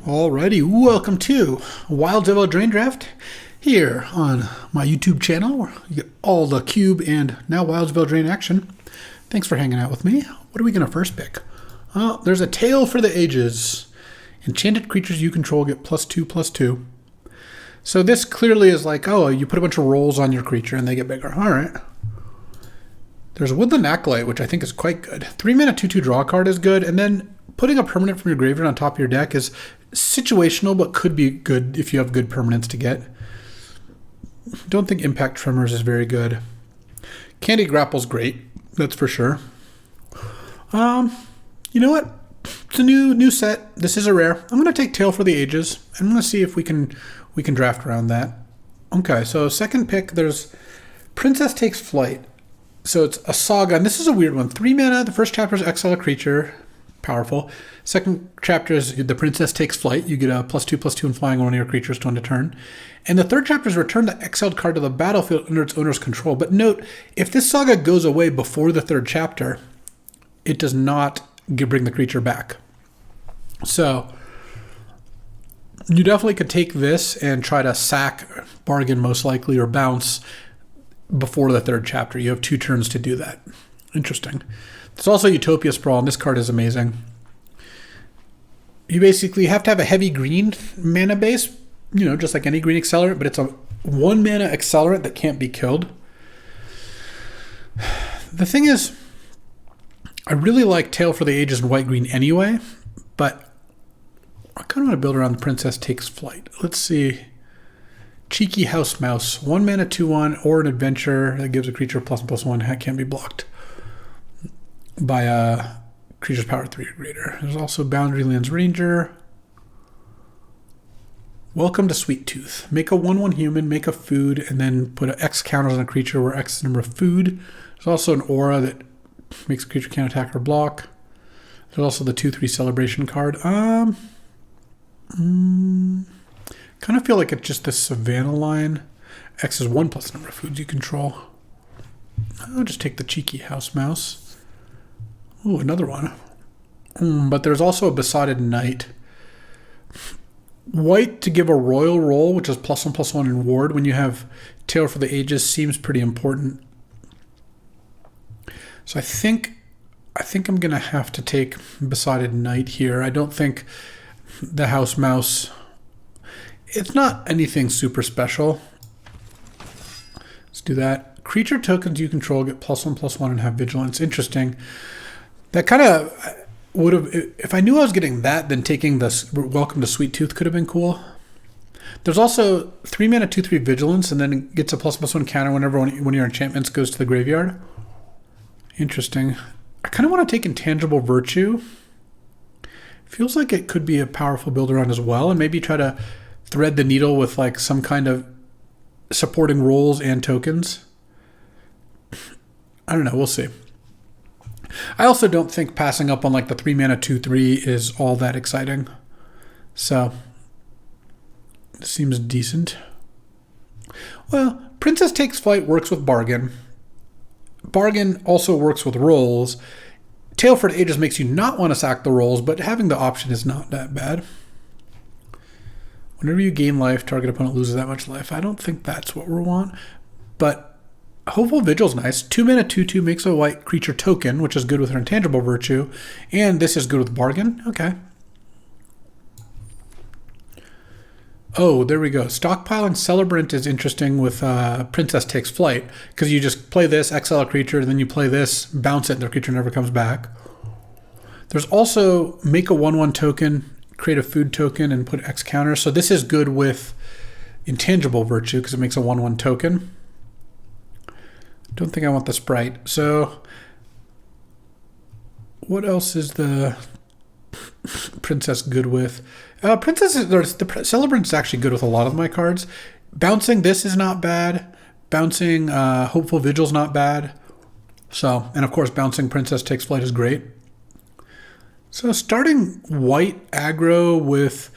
Alrighty, welcome to Wilds of Eldraine Draft here on my YouTube channel where you get all the Cube and now Wilds of Eldraine action. Thanks for hanging out with me. What are we going to first pick? There's a Tale for the Ages. Enchanted creatures you control get +2/+2. So this clearly is like, oh, you put a bunch of rolls on your creature and they get bigger. Alright. There's Woodland Acolyte, which I think is quite good. 3-mana 2/2 draw card is good, and then putting a permanent from your graveyard on top of your deck is situational, but could be good if you have good permanents to get. Don't think Impact Tremors is very good. Candy Grapple's great, that's for sure. You know what? It's a new set. This is a rare. I'm going to take Tale for the Ages. I'm going to see if we can draft around that. Okay, so second pick, there's Princess Takes Flight. So it's a saga, and this is a weird one. 3 mana, the first chapter is exile a creature. Powerful. Second chapter is the Princess Takes Flight. You get a +2/+2 and flying on one of your creatures to end a turn. And the third chapter is return the exiled card to the battlefield under its owner's control. But note, if this saga goes away before the third chapter, it does not bring the creature back. So you definitely could take this and try to sack, bargain most likely, or bounce before the third chapter. You have 2 turns to do that. Interesting. There's also Utopia Sprawl, and this card is amazing. You basically have to have a heavy green mana base, just like any green accelerant, but it's a 1 mana accelerant that can't be killed. The thing is, I really like Tale for the Ages in white-green anyway, but I kind of want to build around the Princess Takes Flight. Let's see. Cheeky House Mouse, 1 mana 2/1, or an adventure that gives a creature +1/+1. That can't be blocked by a creature's power 3 or greater. There's also Boundarylands Ranger. Welcome to Sweet Tooth. Make a 1/1 human, make a food, and then put X counters on a creature where X is the number of food. There's also an aura that makes a creature can't attack or block. There's also the 2/3 celebration card. Kind of feel like it's just the Savannah line. X is 1 plus number of foods you control. I'll just take the Cheeky House Mouse. Ooh, another one. But there's also a Besotted Knight. White to give a royal roll, which is +1/+1 in ward when you have Tale for the Ages, seems pretty important. So I think I'm going to have to take Besotted Knight here. I don't think the House Mouse... It's not anything super special. Let's do that. Creature tokens you control get +1/+1 and have vigilance. Interesting. That kind of would have... If I knew I was getting that, then taking this Welcome to Sweet Tooth could have been cool. There's also 3 mana 2/3 vigilance, and then it gets a +1/+1 counter whenever one of your enchantments goes to the graveyard. Interesting. I kind of want to take Intangible Virtue. Feels like it could be a powerful build around as well, and maybe try to thread the needle with like some kind of supporting rolls and tokens. I don't know, we'll see. I also don't think passing up on like the 3 mana 2/3 is all that exciting. So it seems decent. Well, Princess Takes Flight works with Bargain. Bargain also works with rolls. Tale for the Ages makes you not want to sack the rolls, but having the option is not that bad. Whenever you gain life, target opponent loses that much life. I don't think that's what we want, but Hopeful Vigil's nice. 2 mana 2/2 makes a white creature token, which is good with her Intangible Virtue, and this is good with Bargain. Okay. Oh, there we go. Stockpiling Celebrant is interesting with Princess Takes Flight, because you just play this, exile a creature, and then you play this, bounce it, and the creature never comes back. There's also make a 1/1 token, create a food token, and put X counter. So this is good with Intangible Virtue, because it makes a 1/1 token. Don't think I want the Sprite. So what else is the Princess good with? The Celebrant is actually good with a lot of my cards. Bouncing this is not bad. Bouncing Hopeful Vigil is not bad. So, and of course, bouncing Princess Takes Flight is great. So starting white aggro with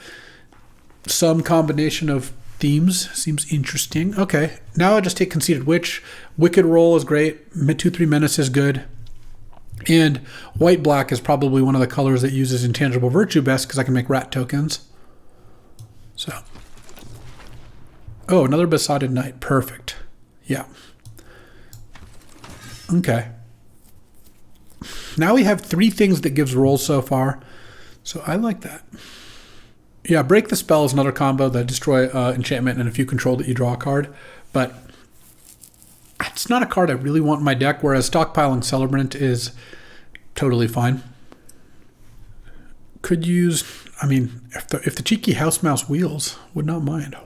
some combination of themes seems interesting. Okay, now I just take Conceited Witch. Wicked Roll is great. 2/3 Menace is good. And white-black is probably one of the colors that uses Intangible Virtue best because I can make rat tokens. So, oh, another Besotted Knight. Perfect. Yeah. Okay. Now we have 3 things that gives rolls so far. So I like that. Yeah, Break the Spell is another combo that destroy enchantment, and if you control it, you draw a card. But it's not a card I really want in my deck, whereas Stockpiling Celebrant is totally fine. Could use, I mean, if the cheeky House Mouse wheels, would not mind.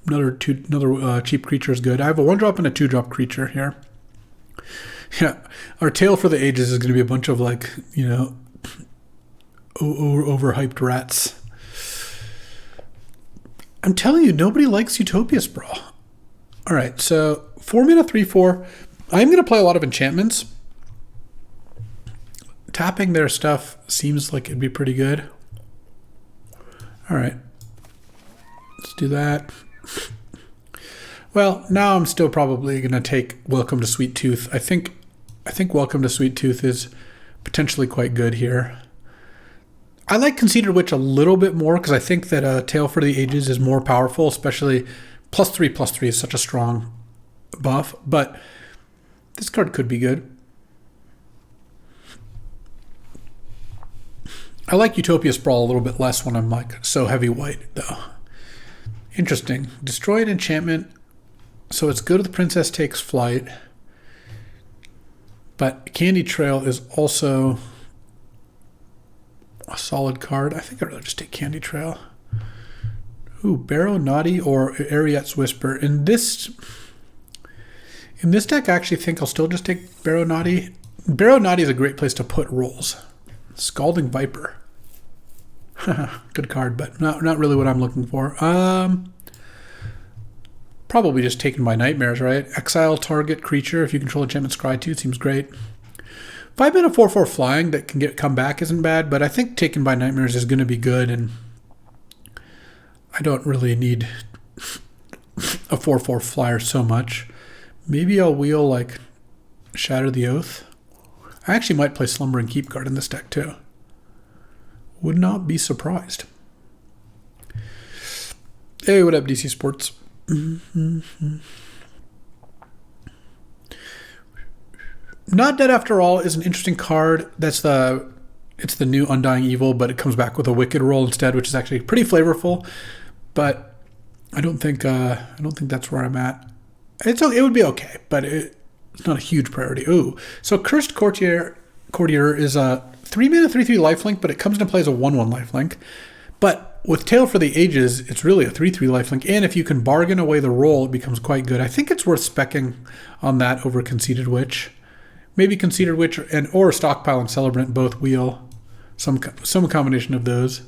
Another cheap creature is good. I have a 1-drop and a 2-drop creature here. Yeah, our Tale for the Ages is going to be a bunch of, like, you know, overhyped rats. I'm telling you, nobody likes Utopia Sprawl. All right, so 4 mana, 3/4. I'm going to play a lot of enchantments. Tapping their stuff seems like it'd be pretty good. All right, let's do that. Well, now I'm still probably going to take Welcome to Sweet Tooth. I think Welcome to Sweet Tooth is potentially quite good here. I like Conceited Witch a little bit more because I think that Tale for the Ages is more powerful, especially +3/+3 is such a strong buff, but this card could be good. I like Utopia Sprawl a little bit less when I'm like so heavy white though. Interesting. Destroy an enchantment, so it's good if the princess takes flight, but Candy Trail is also a solid card. I think I'd rather just take Candy Trail. Ooh, Barrow Naughty or Ariette's Whisper. In this deck, I actually think I'll still just take Barrow Naughty. Barrow Naughty is a great place to put rolls. Scalding Viper. Good card, but not really what I'm looking for. Probably just Taken by Nightmares, right? Exile target creature. If you control enchantment, Scry 2 seems great. 5 mana 4/4 flying that can come back isn't bad, but I think Taken by Nightmares is going to be good, and I don't really need a 4/4 flyer so much. Maybe I'll wheel like Shatter the Oath. I actually might play Slumbering Keepguard in this deck too. Would not be surprised. Hey, what up, DC Sports? Not Dead After All is an interesting card. It's the new Undying Evil, but it comes back with a Wicked roll instead, which is actually pretty flavorful. But I don't think that's where I'm at. It would be okay, but it's not a huge priority. Ooh, so Cursed Courtier is a 3 mana 3/3 lifelink, but it comes into play as a 1/1 lifelink. But with Tale for the Ages, it's really a 3/3 lifelink, and if you can bargain away the roll, it becomes quite good. I think it's worth speccing on that over Conceited Witch. Maybe Conceited Witch or Stockpile and Celebrant both wheel. Some combination of those.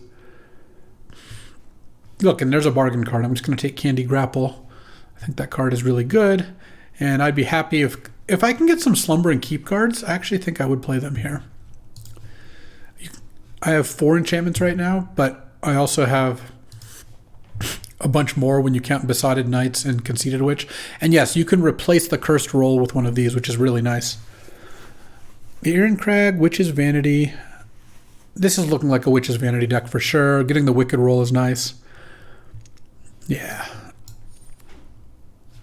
Look, and there's a bargain card. I'm just going to take Candy Grapple. I think that card is really good, and I'd be happy if I can get some Slumber and Keep cards. I actually think I would play them here. I have 4 enchantments right now, but I also have a bunch more when you count Besotted Knights and Conceited Witch. And yes, you can replace the Cursed Roll with one of these, which is really nice. The Irencrag, Witch's Vanity. This is looking like a Witch's Vanity deck for sure. Getting the Wicked roll is nice. Yeah.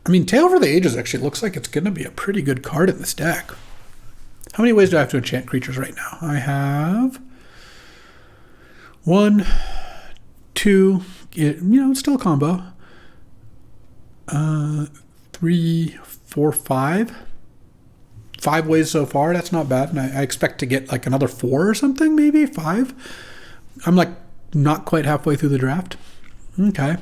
I mean, Tale for the Ages actually looks like it's going to be a pretty good card in this deck. How many ways do I have to enchant creatures right now? I have 1, 2, it's still a combo. 3, 4, 5. 5 ways so far. That's not bad. And I expect to get like another 4 or something, maybe 5. I'm like not quite halfway through the draft. Okay.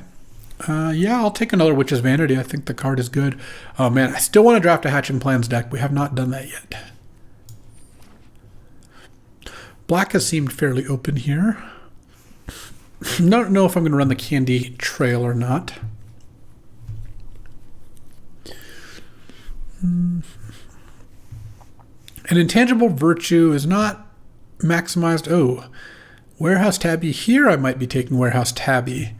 Yeah, I'll take another Witch's Vanity. I think the card is good. Oh man, I still want to draft a Hatching Plans deck. We have not done that yet. Black has seemed fairly open here. Don't know if I'm going to run the Candy Trail or not. An Intangible Virtue is not maximized. Oh, Warehouse Tabby. Here I might be taking Warehouse Tabby.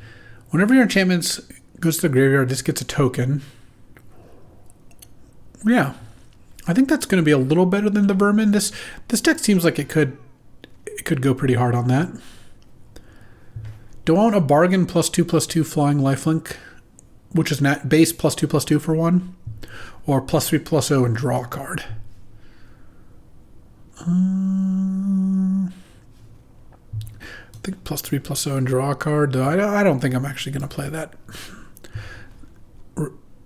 Whenever your enchantments goes to the graveyard, this gets a token. Yeah, I think that's going to be a little better than the Vermin. This deck seems like it could go pretty hard on that. Do I want a bargain +2/+2 flying lifelink, which is base +2/+2 for 1, or +3/+0 and draw a card? I think +3/+0 and draw a card. Though I don't think I'm actually going to play that.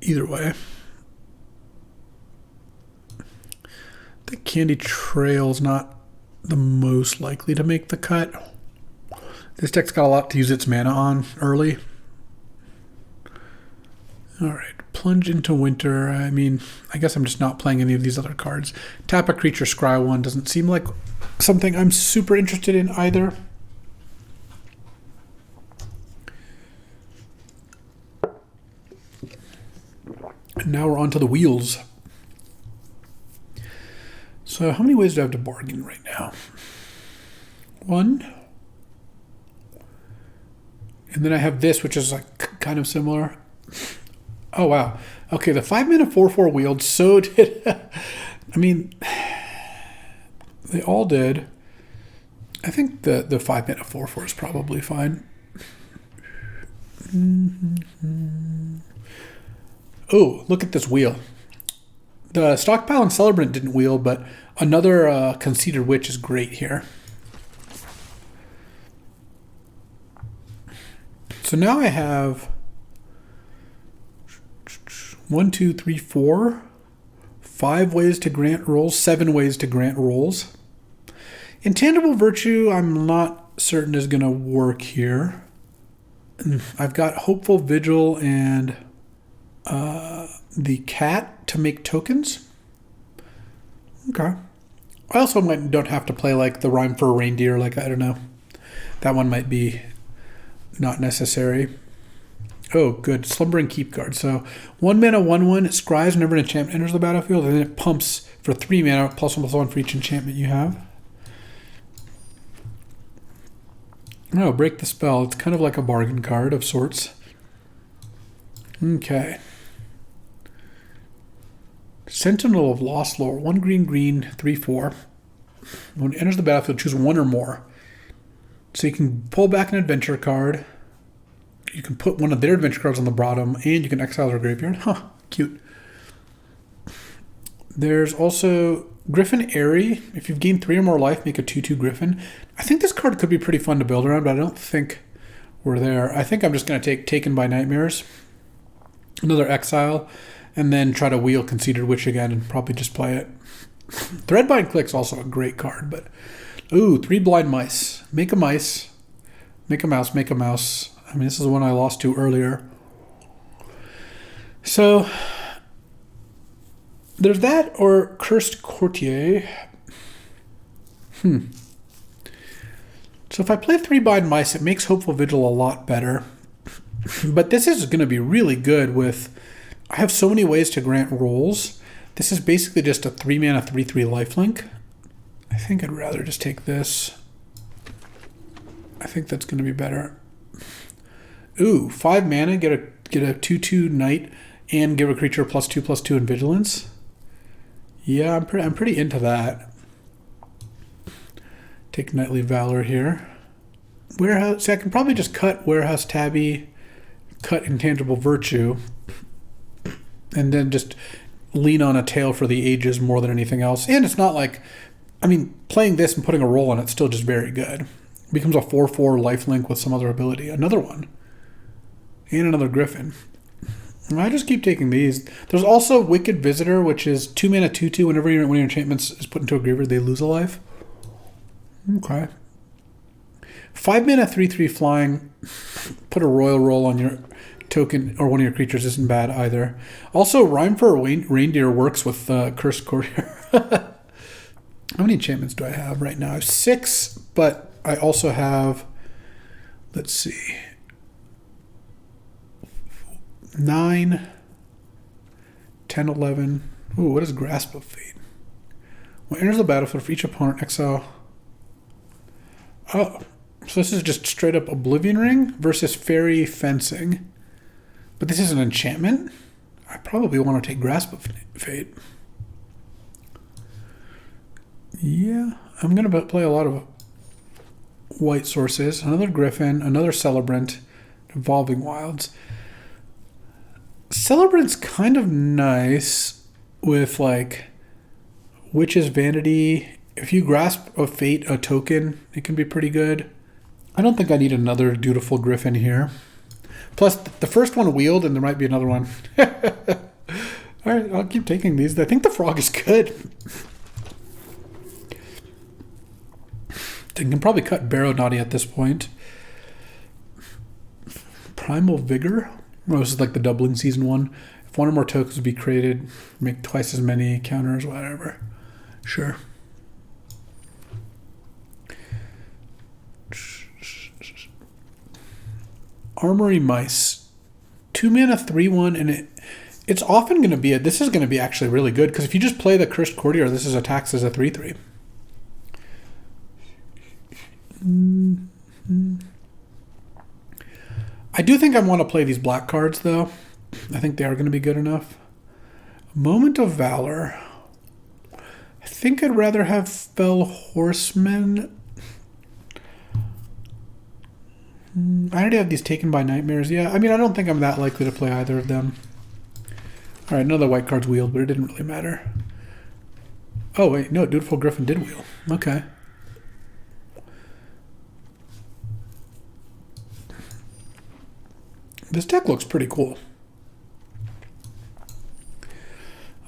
Either way. The Candy Trail's not the most likely to make the cut. This deck's got a lot to use its mana on early. Alright, Plunge into Winter. I mean, I guess I'm just not playing any of these other cards. Tap a creature, scry 1 doesn't seem like something I'm super interested in either. And now we're on to the wheels. So how many ways do I have to bargain right now? 1. And then I have this, which is like kind of similar. Oh, wow. Okay, the 5-mana 4/4 wheeled, so did... I mean, they all did. I think the 5-mana 4/4 is probably fine. Oh, look at this wheel. The Stockpile and Celebrant didn't wheel, but another Conceited Witch is great here. So now I have 1, 2, 3, 4, 5 ways to grant rolls, 7 ways to grant rolls. Intangible Virtue, I'm not certain is going to work here. I've got Hopeful Vigil and the Cat to make tokens. Okay. I also don't have to play like the Rhyme for a Reindeer. Like, I don't know. That one might be not necessary. Oh, good. Slumbering Keep card. So 1 mana, 1/1. It scries whenever an enchantment enters the battlefield, and then it pumps for 3 mana, +1/+1 for each enchantment you have. Oh, Break the Spell. It's kind of like a bargain card of sorts. Okay. Sentinel of Lost Lore. 1 green, 3/4. When it enters the battlefield, choose 1 or more. So you can pull back an adventure card. You can put one of their adventure cards on the bottom, and you can exile their graveyard. Huh, cute. There's also Griffin Airy. If you've gained 3 or more life, make a 2/2 Griffin. I think this card could be pretty fun to build around, but I don't think we're there. I think I'm just going to take Taken by Nightmares, another exile, and then try to wheel Conceited Witch again and probably just play it. Threadbind Click's also a great card, but... Ooh, 3 Blind Mice. Make a mice. Make a mouse, make a mouse. I mean, this is the one I lost to earlier. So, there's that or Cursed Courtier. So if I play 3 Blind Mice, it makes Hopeful Vigil a lot better. But this is going to be really good with... I have so many ways to grant rolls. This is basically just a 3 mana 3/3 lifelink. I think I'd rather just take this. I think that's going to be better. Ooh, 5 mana, get a 2/2 Knight, and give a creature +2/+2 in Vigilance. Yeah, I'm pretty into that. Take Knightly Valor here. Warehouse. See, I can probably just cut Warehouse Tabby, cut Intangible Virtue, and then just lean on a Tail for the Ages more than anything else. And it's not like, I mean, playing this and putting a roll on it's still just very good. It becomes a 4/4 lifelink with some other ability. Another one. And another Griffin. I just keep taking these. There's also Wicked Visitor, which is 2 mana 2/2. Whenever one of your enchantments is put into a graveyard, they lose a life. Okay. 5 mana 3/3 flying. Put a Royal Roll on your token or one of your creatures isn't bad either. Also, Rhyme for a Reindeer works with Cursed Courier. How many enchantments do I have right now? I have 6, but I also have, let's see, 9, 10, 11. Ooh, what is Grasp of Fate? When it enters the battlefield for each opponent, exile. Oh, so this is just straight up Oblivion Ring versus Fairy Fencing. But this is an enchantment? I probably want to take Grasp of Fate. Yeah, I'm going to play a lot of white sources, another Griffin, another Celebrant, Evolving Wilds. Celebrant's kind of nice with like Witch's Vanity. If you grasp a Fate, a token, it can be pretty good. I don't think I need another Dutiful Griffin here. Plus, the first one wheeled, and there might be another one. All right, I'll keep taking these. I think the Frog is good. You can probably cut Barrow Naughty at this point. Primal Vigor? Oh, this is like the doubling season one. If one or more tokens would be created, make twice as many counters, whatever. Sure. Armory Mice. 2 mana, 3/1, and it's often going to be this is going to be actually really good, because if you just play the Cursed Courtier, this is attacks as a 3/3. I do think I want to play these black cards, though. I think they are going to be good enough. Moment of Valor. I think I'd rather have Fell Horseman. I already have these Taken by Nightmares. Yeah, I mean, I don't think I'm that likely to play either of them. All right, another white card's wheeled, but it didn't really matter. Oh, wait, no, Dutiful Griffin did wheel. Okay. This deck looks pretty cool.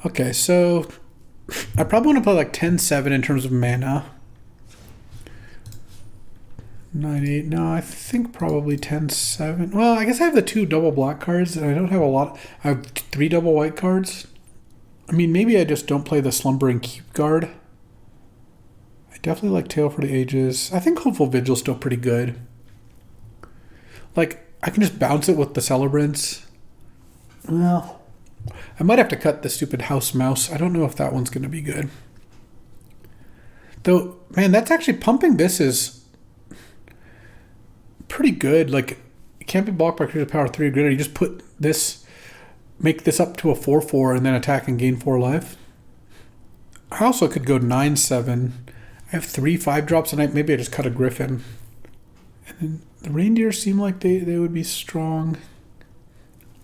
Okay, so I probably want to play like 10-7 in terms of mana. 9-8. No, I think probably 10-7. Well, I guess I have the 2 double black cards, and I don't have a lot. I have 3 double white cards. I mean, maybe I just don't play the Slumbering Keep Guard. I definitely like Tale for the Ages. I think Hopeful Vigil's still pretty good. Like, I can just bounce it with the Celebrants. Well, I might have to cut the stupid House Mouse. I don't know if that one's going to be good. Though, man, that's actually pumping this is pretty good. Like, it can't be blocked by creature power 3 or greater. You just put this, make this up to a 4/4 and then attack and gain 4 life. I also could go 9-7. I have 3 5-drops, and maybe I just cut a Griffin. And then the Reindeer seem like they would be strong.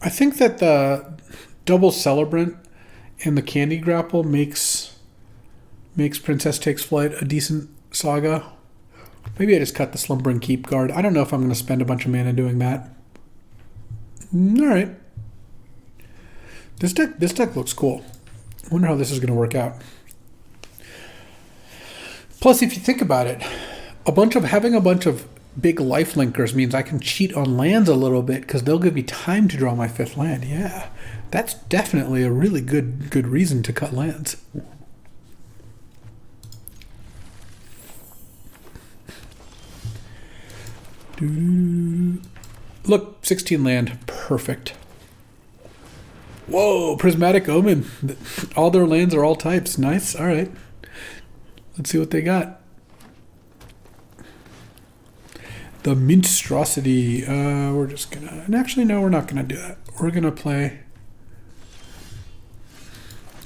I think that the double Celebrant and the Candy Grapple makes Princess Takes Flight a decent saga. Maybe I just cut the Slumbering Keep Guard. I don't know if I'm going to spend a bunch of mana doing that. All right. This deck looks cool. I wonder how this is going to work out. Plus, if you think about it, having a bunch of big life linkers means I can cheat on lands a little bit, because they'll give me time to draw my 5th land. Yeah, that's definitely a really good reason to cut lands. Look, 16 land. Perfect. Whoa, Prismatic Omen. All their lands are all types. Nice. All right. Let's see what they got. The Minstrosity. We're just going to... And actually, no, we're not going to do that. We're going to play...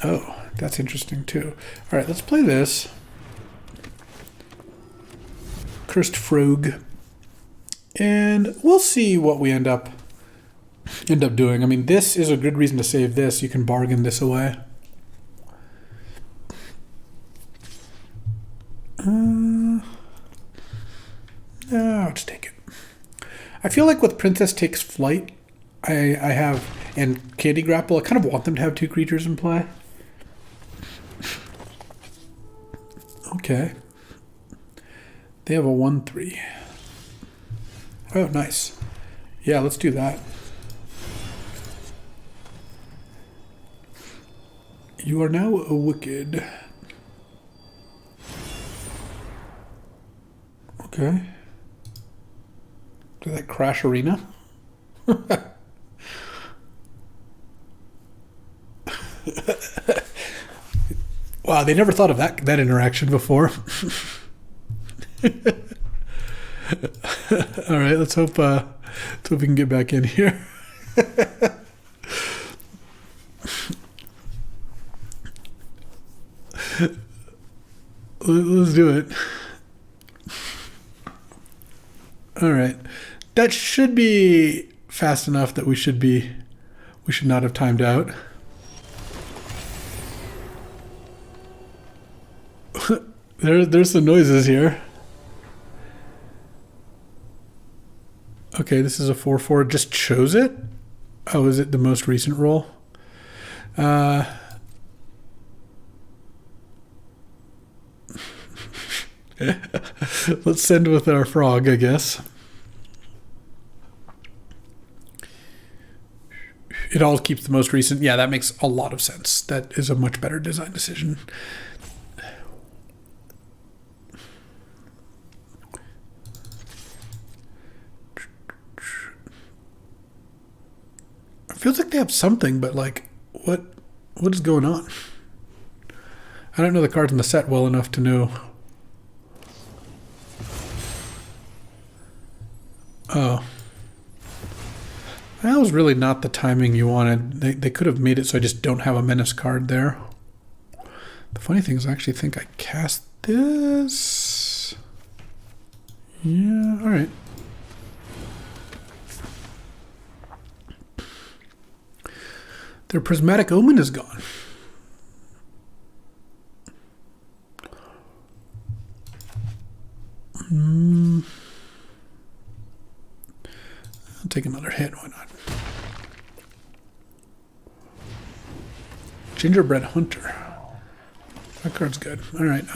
Oh, that's interesting, too. All right, let's play this. Cursed Frog. And we'll see what we end up doing. I mean, this is a good reason to save this. You can bargain this away. I'll just take it. I feel like with Princess Takes Flight, I have, and Candy Grapple, I kind of want them to have 2 creatures in play. Okay. They have a 1/3. Oh, nice. Yeah, let's do that. You are now a wicked. Okay. Did that crash Arena? Wow, they never thought of that interaction before. All right, let's hope we can get back in here. Let's do it. All right. That should be fast enough that we should not have timed out. There's some noises here. Okay, this is a 4/4. Just chose it? Oh, is it the most recent roll? Let's send with our frog, I guess. It all keeps the most recent. Yeah, that makes a lot of sense. That is a much better design decision. It feels like they have something, but like, what is going on? I don't know the cards in the set well enough to know. Oh. That was really not the timing you wanted. They could have made it so I just don't have a menace card there. The funny thing is I actually think I cast this. Yeah, alright. Their Prismatic Omen is gone. I'll take another hit, why not? Gingerbread Hunter. That card's good. Alright,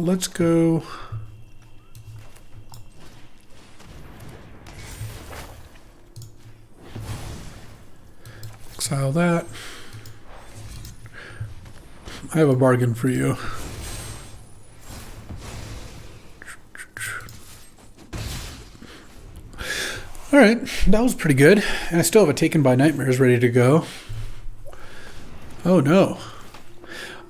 let's go. Exile that. I have a bargain for you. Alright, that was pretty good. And I still have a Taken by Nightmares ready to go. Oh no.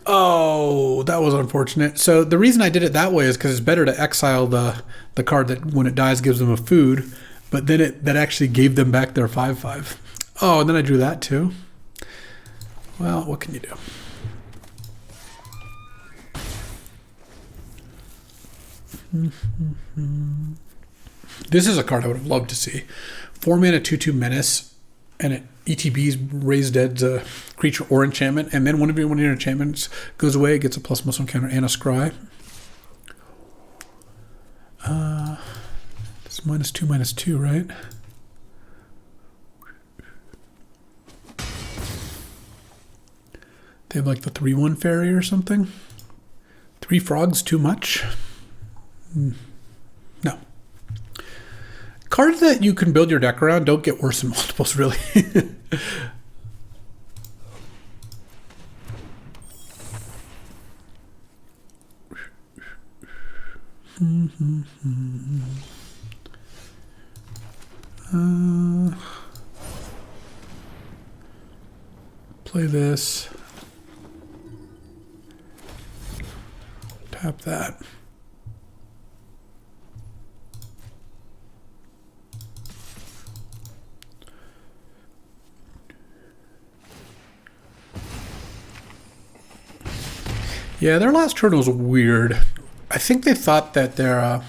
Oh, that was unfortunate. So the reason I did it that way is because it's better to exile the card that when it dies gives them a food, but then that actually gave them back their 5/5. Oh, and then I drew that too. Well, what can you do? This is a card I would have loved to see. 4 mana 2/2 menace, and it ETBs raise dead's a creature or enchantment, and then one of your enchantments goes away, it gets a +1/+1 counter and a scry. It's -2/2, right? They have like the 3/1 fairy or something. 3 frogs too much? No. Cards that you can build your deck around don't get worse in multiples, really. Play this. Tap that. Yeah, their last turn was weird. I think they thought that their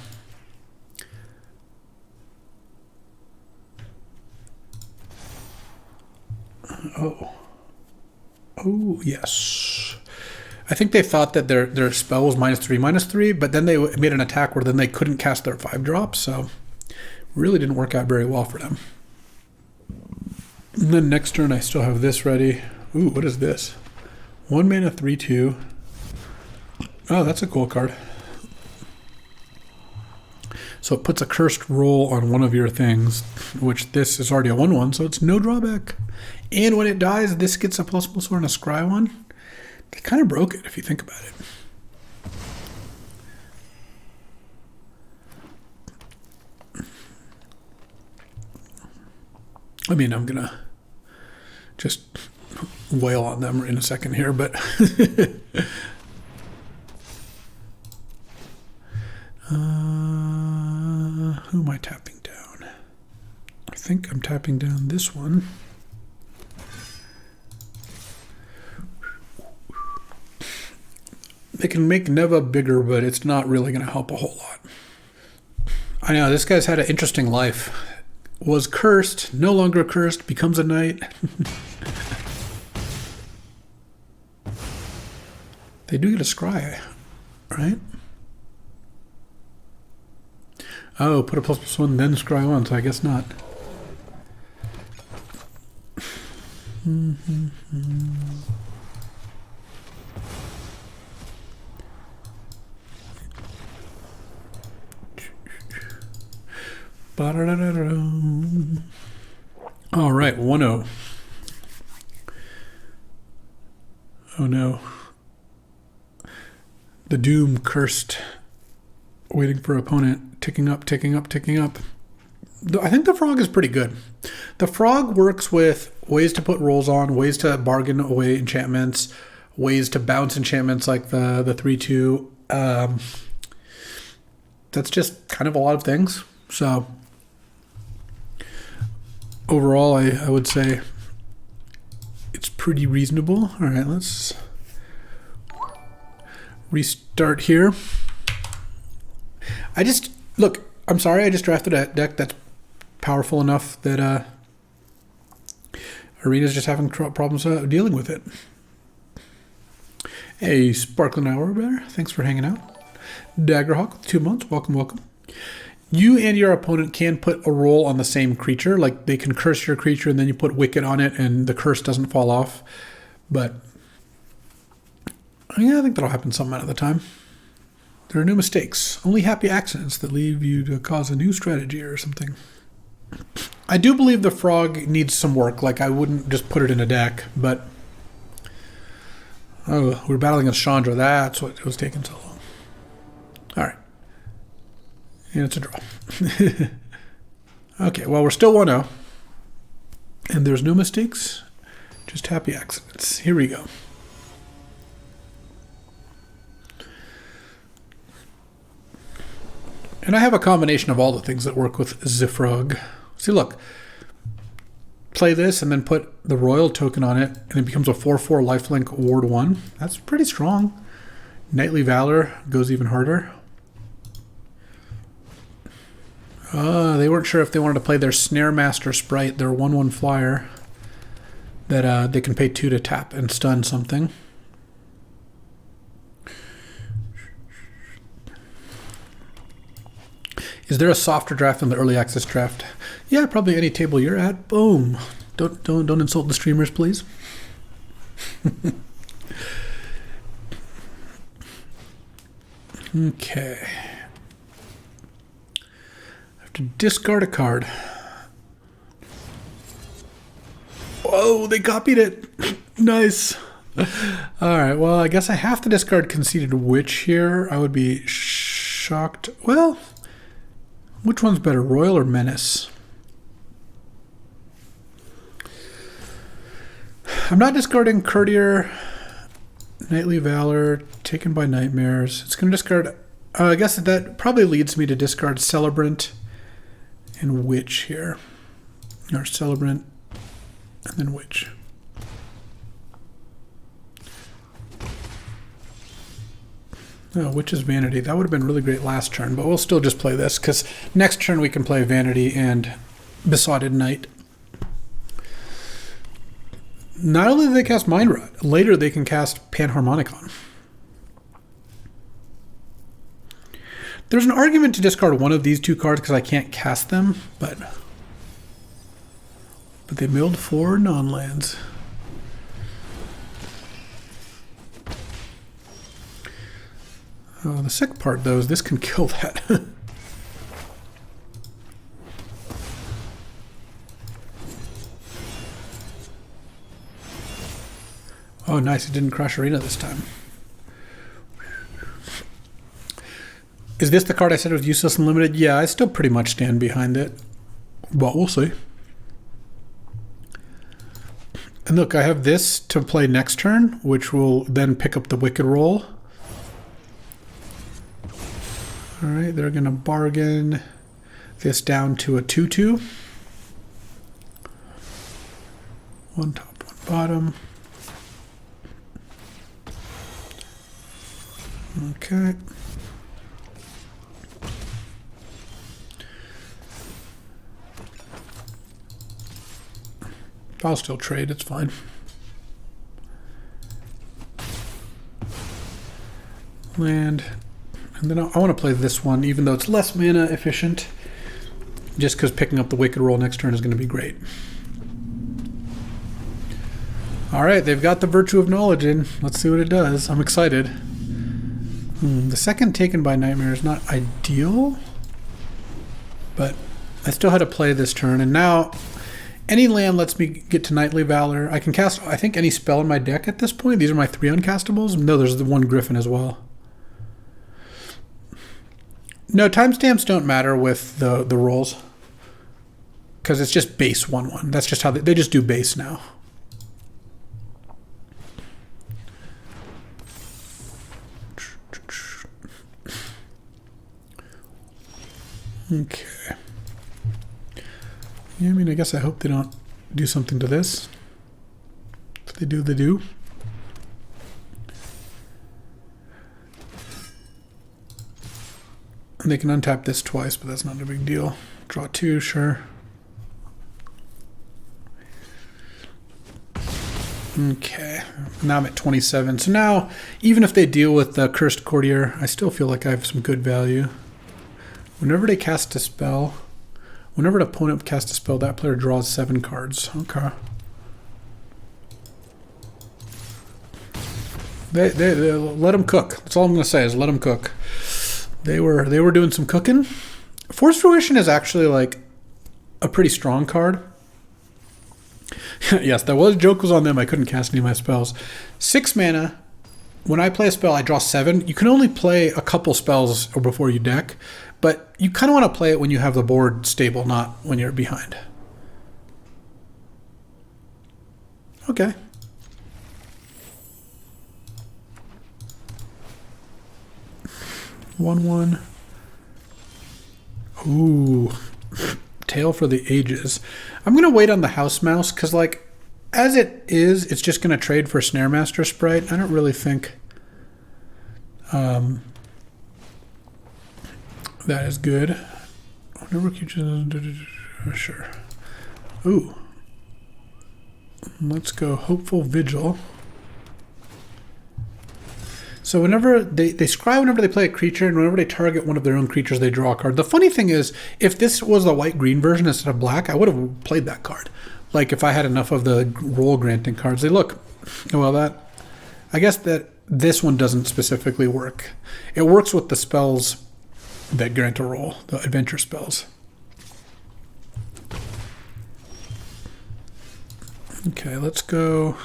oh yes. I think they thought that their spell was -3/3, but then they made an attack where then they couldn't cast their 5-drop, so really didn't work out very well for them. And then next turn I still have this ready. Ooh, what is this? 1 mana 3/2. Oh, that's a cool card. So it puts a cursed roll on one of your things, which this is already a 1/1, so it's no drawback. And when it dies, this gets a ++1 and a scry 1. They kind of broke it if you think about it. I mean, I'm gonna just wail on them in a second here, but who am I tapping down? I think I'm tapping down this one. They can make Neva bigger, but it's not really going to help a whole lot. I know, this guy's had an interesting life. Was cursed, no longer cursed, becomes a knight. They do get a scry, right? Oh, put a ++1, then scry on, so I guess not. All right, 1-0. Oh no. The doom cursed, waiting for opponent, ticking up, ticking up, ticking up. I think the frog is pretty good. The frog works with ways to put rolls on, ways to bargain away enchantments, ways to bounce enchantments like the 3/2. That's just kind of a lot of things. So overall, I would say it's pretty reasonable. All right, let's restart here. Look, I'm sorry, I just drafted a deck that's powerful enough that Arena's just having problems dealing with it. Hey, Sparkling Hour there. Thanks for hanging out. Daggerhawk, 2 months. Welcome, welcome. You and your opponent can put a roll on the same creature. Like, they can curse your creature and then you put Wicked on it and the curse doesn't fall off. But yeah, I think that'll happen some amount of the time. There are no mistakes, only happy accidents that leave you to cause a new strategy or something. I do believe the frog needs some work. Like, I wouldn't just put it in a deck, but oh, we're battling against Chandra. That's what it was taking so long. All right. And it's a draw. Okay, well, we're still 1-0. And there's no mistakes, just happy accidents. Here we go. And I have a combination of all the things that work with Zifrog. See, look. Play this and then put the royal token on it, and it becomes a 4/4 lifelink ward 1. That's pretty strong. Knightly Valor goes even harder. They weren't sure if they wanted to play their Snare Master Sprite, their 1/1 flyer, that they can pay 2 to tap and stun something. Is there a softer draft than the early access draft? Yeah, probably any table you're at. Boom. Don't insult the streamers, please. Okay. I have to discard a card. Oh, they copied it. Nice. All right, well, I guess I have to discard Conceited Witch here. I would be shocked. Well, which one's better, Royal or Menace? I'm not discarding Courtier, Knightly Valor, Taken by Nightmares. It's going to discard... I guess that probably leads me to discard Celebrant and Witch here. Or Celebrant and then Witch. Oh, Witch's Vanity. That would have been really great last turn, but we'll still just play this, because next turn we can play Vanity and Besotted Knight. Not only do they cast Mind Rot, later they can cast Panharmonicon. There's an argument to discard one of these two cards because I can't cast them, but they milled 4 non-lands. Oh, the sick part, though, is this can kill that. Oh, nice. It didn't crush Arena this time. Is this the card I said was useless and limited? Yeah, I still pretty much stand behind it. But we'll see. And look, I have this to play next turn, which will then pick up the Wicked roll. All right, they're going to bargain this down to a 2/2. One top, one bottom. Okay. I'll still trade, it's fine. Land. And then I want to play this one, even though it's less mana efficient, just because picking up the Wicked Roll next turn is going to be great. All right, they've got the Virtue of Knowledge in. Let's see what it does. I'm excited. The second Taken by Nightmare is not ideal, but I still had to play this turn. And now any land lets me get to Knightly Valor. I can cast, I think, any spell in my deck at this point. These are my 3 uncastables. No, there's the 1 Griffin as well. No, timestamps don't matter with the rolls, because it's just base 1/1. That's just how they just do base now. Okay. Yeah, I mean, I guess I hope they don't do something to this. If they do, they do. And they can untap this twice, but that's not a big deal. Draw 2, sure. Okay, now I'm at 27. So now, even if they deal with the Cursed Courtier, I still feel like I have some good value. Whenever they cast a spell, whenever an opponent casts a spell, that player draws 7 cards. Okay. They let them cook. That's all I'm going to say is let them cook. They were doing some cooking. Force Fruition is actually like a pretty strong card. Yes, that was joke was on them. I couldn't cast any of my spells. 6 mana. When I play a spell, I draw 7. You can only play a couple spells before you deck, but you kind of want to play it when you have the board stable, not when you're behind. Okay. One. Ooh. Tale for the Ages. I'm going to wait on the House Mouse, because, like, as it is, it's just going to trade for Snare Master Sprite. I don't really think that is good. Sure. Ooh. Let's go Hopeful Vigil. So whenever they scry whenever they play a creature, and whenever they target one of their own creatures, they draw a card. The funny thing is, if this was the white-green version instead of black, I would have played that card. Like, if I had enough of the role-granting cards. They look, well, that... I guess that this one doesn't specifically work. It works with the spells that grant a role, the adventure spells. Okay, let's go...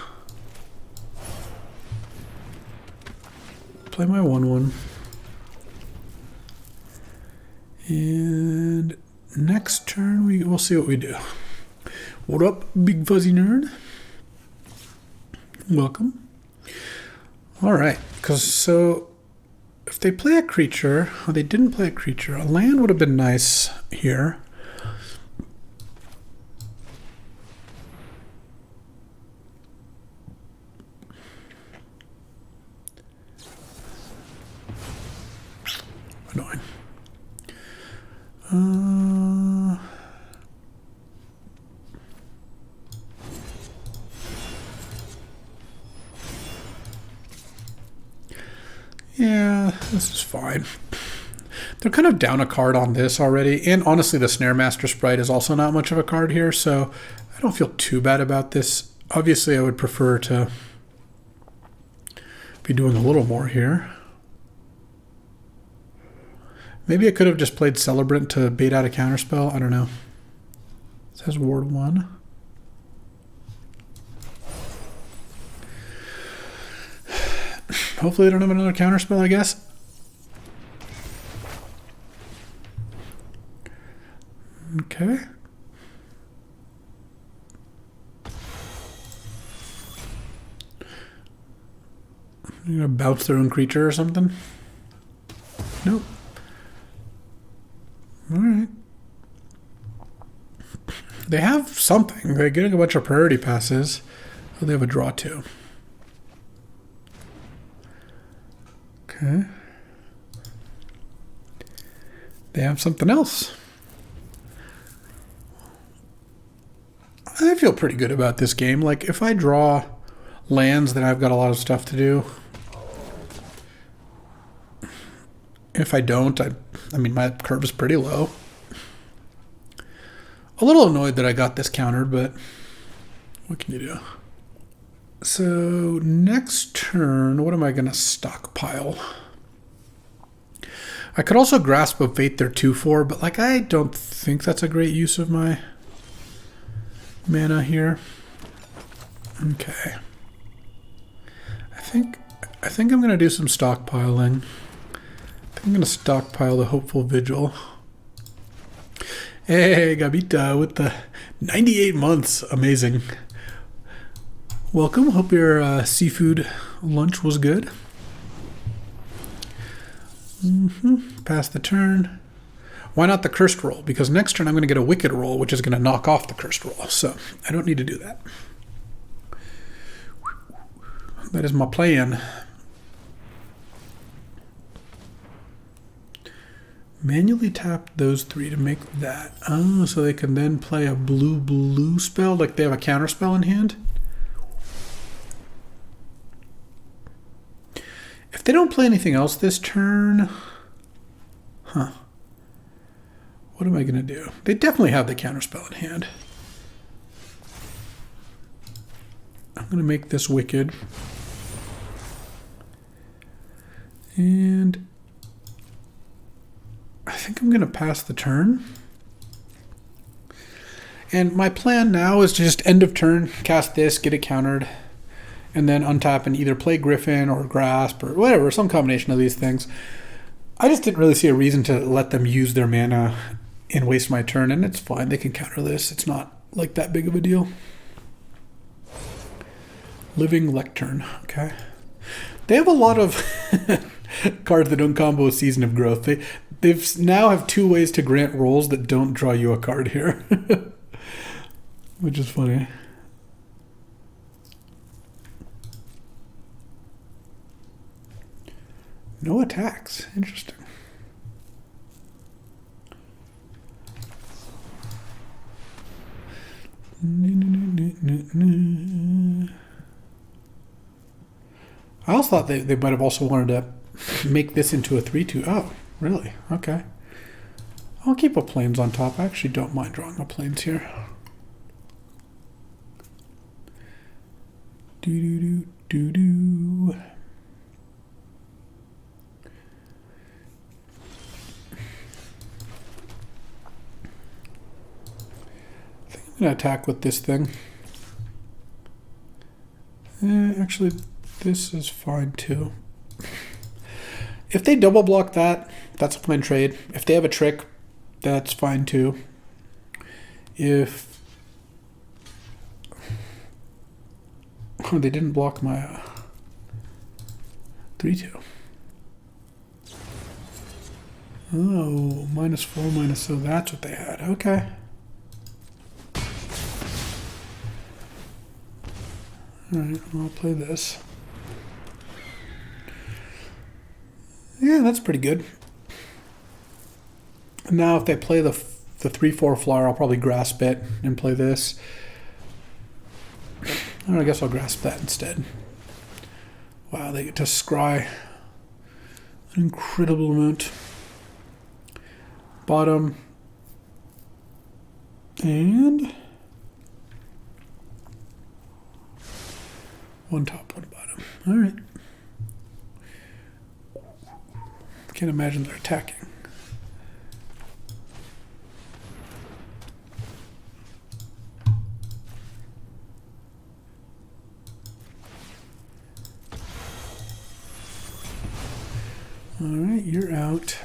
Play my 1/1. And next turn we'll see what we do. What up, big fuzzy nerd? Welcome. All right, so if they play a creature, or they didn't play a creature, a land would have been nice here. Annoying. Yeah, this is fine. They're kind of down a card on this already, and honestly the Snare Master Sprite is also not much of a card here, so I don't feel too bad about this. Obviously I would prefer to be doing a little more here. Maybe I could have just played Celebrant to bait out a counterspell. I don't know. It says Ward 1. Hopefully they don't have another counterspell, I guess. Okay. You're gonna bounce their own creature or something? Nope. All right. They have something. They're getting a bunch of priority passes. Oh, they have a draw too. Okay. They have something else. I feel pretty good about this game. Like, if I draw lands, then I've got a lot of stuff to do. If I don't, I mean, my curve is pretty low. A little annoyed that I got this countered, but what can you do? So next turn, what am I going to stockpile? I could also Grasp of Fate their 2/4, but like I don't think that's a great use of my mana here. Okay. I think I'm going to do some stockpiling. I think I'm going to stockpile the Hopeful Vigil. Hey, Gabita with the 98 months. Amazing. Welcome. Hope your seafood lunch was good. Pass the turn. Why not the Cursed Roll? Because next turn I'm going to get a Wicked Roll, which is going to knock off the Cursed Roll. So I don't need to do that. That is my plan. Manually tap those 3 to make that. Oh, so they can then play a blue spell, like they have a counter spell in hand. If they don't play anything else this turn, what am I going to do? They definitely have the counter spell in hand. I'm going to make this Wicked. And I think I'm going to pass the turn. And my plan now is to just end of turn, cast this, get it countered, and then untap and either play Griffin or Grasp or whatever, some combination of these things. I just didn't really see a reason to let them use their mana and waste my turn, and it's fine. They can counter this. It's not like that big of a deal. Living Lectern, okay. They have a lot of cards that don't combo Season of Growth. They've now have 2 ways to grant rolls that don't draw you a card here. Which is funny. No attacks. Interesting. I also thought they might have also wanted to make this into a 3/2. Oh, really? Okay. I'll keep a plains on top. I actually don't mind drawing a plains here. Do-do-do-do-do. I think I'm going to attack with this thing. Actually, this is fine too. If they double block that, that's a fine trade. If they have a trick, that's fine too. If they didn't block my 3/2. Oh, -4, so that's what they had. Okay. Alright, I'll play this. Yeah, that's pretty good. Now if they play the 3/4 flyer, I'll probably grasp it and play this. I guess I'll grasp that instead. Wow, they get to scry an incredible amount. Bottom. And one top, one bottom. All right. Can't imagine they're attacking. All right, you're out.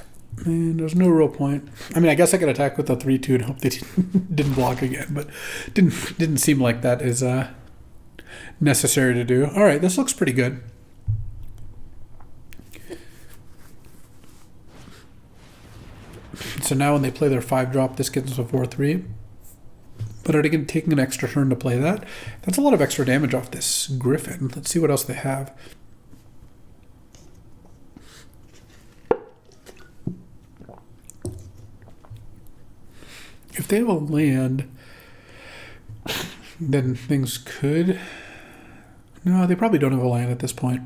And there's no real point. I mean, I guess I could attack with a 3/2 and hope they didn't block again, but didn't seem like that is necessary to do. All right, this looks pretty good. So now when they play their 5-drop, this gets us a 4/3. But are they taking an extra turn to play that? That's a lot of extra damage off this Griffin. Let's see what else they have. If they have a land, then things could... No, they probably don't have a land at this point.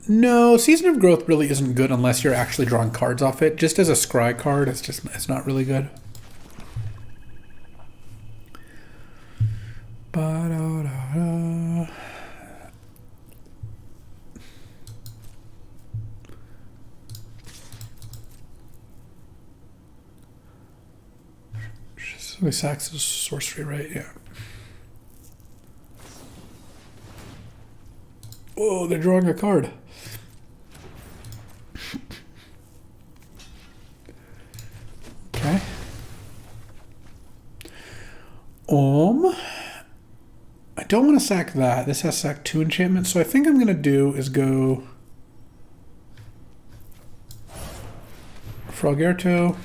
No, Season of Growth really isn't good unless you're actually drawing cards off it. Just as a scry card, it's not really good. Ba-da-da-da. So he sacks his sorcery, right? Yeah. Oh, they're drawing a card. Okay. I don't want to sack that. This has sack 2 enchantments, so I think I'm going to do is go Frogerto,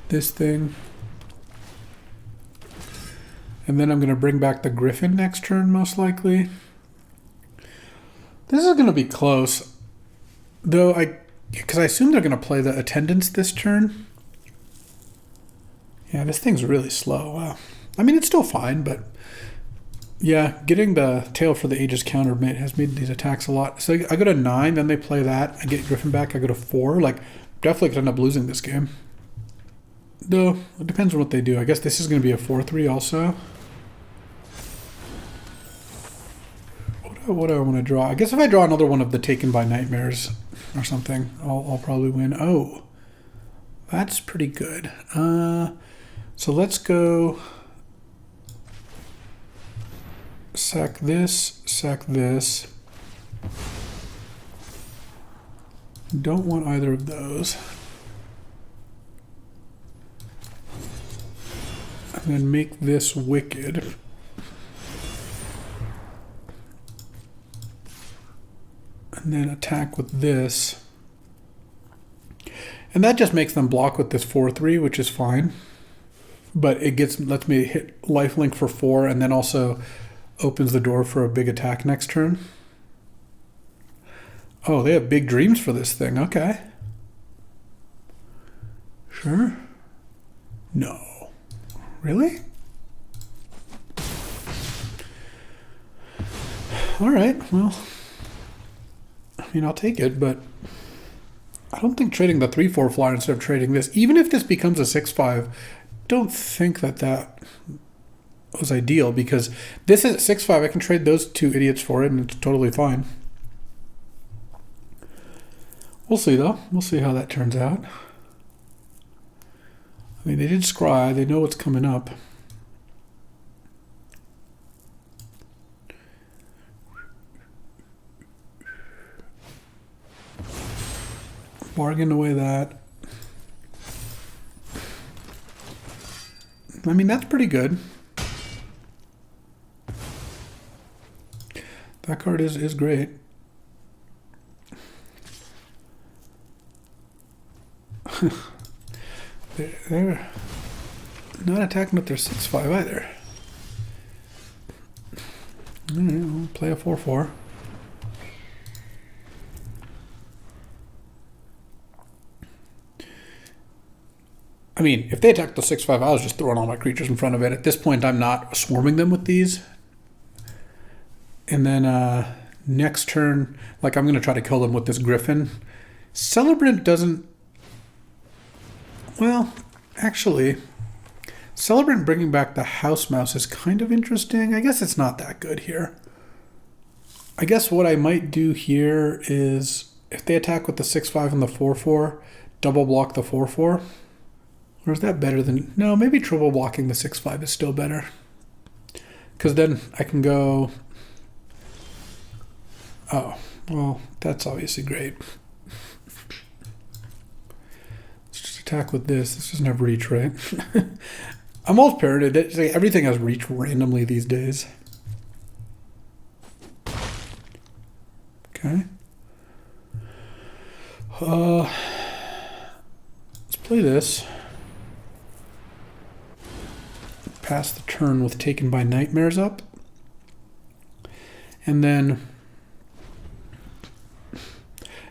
this thing, and then I'm going to bring back the Griffin next turn, most likely. This is going to be close, though, because I assume they're going to play the Attendants this turn. Yeah, this thing's really slow. Wow. I mean, it's still fine, but yeah, getting the Tail for the Ages counter has made these attacks a lot. So I go to 9, then they play that. I get Griffin back. I go to 4. Like, definitely could end up losing this game. Though, it depends on what they do. I guess this is going to be a 4-3 also. What do I want to draw? I guess if I draw another one of the Taken by Nightmares or something, I'll probably win. Oh, that's pretty good. So let's go sack this, sack this. Don't want either of those. And then make this wicked. And then attack with this. And that just makes them block with this 4-3, which is fine. But it lets me hit lifelink for 4 and then also opens the door for a big attack next turn. Oh, they have big dreams for this thing. Okay. Sure. No. Really? All right, well, I mean, I'll take it, but I don't think trading the 3/4 flyer instead of trading this, even if this becomes a 6/5, don't think that was ideal, because this is 6/5. I can trade those 2 idiots for it, and it's totally fine. We'll see, though. We'll see how that turns out. I mean, they did scry. They know what's coming up. Bargain away that. I mean, that's pretty good. That card is great. They're not attacking with their 6/5 either. All right, we'll play a 4/4. I mean, if they attack the 6/5, I was just throwing all my creatures in front of it. At this point, I'm not swarming them with these. And then next turn, like, I'm going to try to kill them with this Griffin. Celebrant doesn't... Well, actually, Celebrant bringing back the House Mouse is kind of interesting. I guess it's not that good here. I guess what I might do here is, if they attack with the 6/5 and the 4/4, double block the 4/4. Or is that better than... No, maybe triple blocking the 6/5 is still better. Because then I can go... Oh, well, that's obviously great. Let's just attack with this. This doesn't have reach, right? I'm almost paranoid. Everything has reach randomly these days. Okay. Let's play this. Pass the turn with Taken by Nightmares up. And then